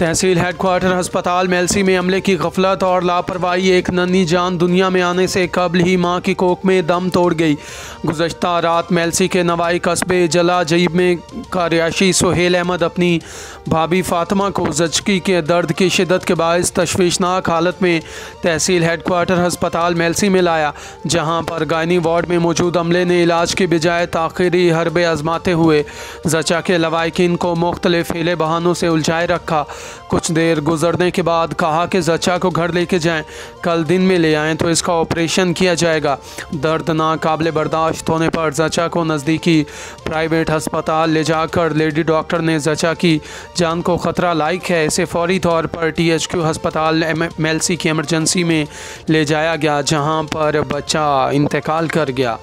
तहसील headquarter अस्पताल मेलसी में अमले की गफलत और लापरवाही, एक नन्ही जान दुनिया में आने से कबल ही मां की कोख में दम तोड़ गई। गुज़श्ता रात मेलसी के नवाई कस्बे जला जईब में का रिहायशी सुहेल अहमद अपनी भाभी फातिमा को ज़चकी के दर्द की शिद्दत के बायस तशवीशनाक हालत में तहसील हेडक्वार्टर अस्पताल मेलसी में लाया, जहाँ पर गायनी वार्ड में मौजूद अमले ने इलाज की बजाय ताख़ीरी हरबे आजमाते हुए ज़चा के लवाकिन को मुख्तलिफ हीले बहानों से उलझाए रखा। कुछ देर गुजरने के बाद कहा कि ज़चा को घर लेके जाएं, कल दिन में ले आएं तो इसका ऑपरेशन किया जाएगा। दर्द नाकाबिले बर्दाश्त होने पर ज़चा को नज़दीकी प्राइवेट अस्पताल ले जाकर लेडी डॉक्टर ने ज़चा की जान को ख़तरा लायक है, इसे फौरी तौर पर THQ अस्पताल मेलसी की एमरजेंसी में ले जाया गया, जहां पर बच्चा इंतकाल कर गया।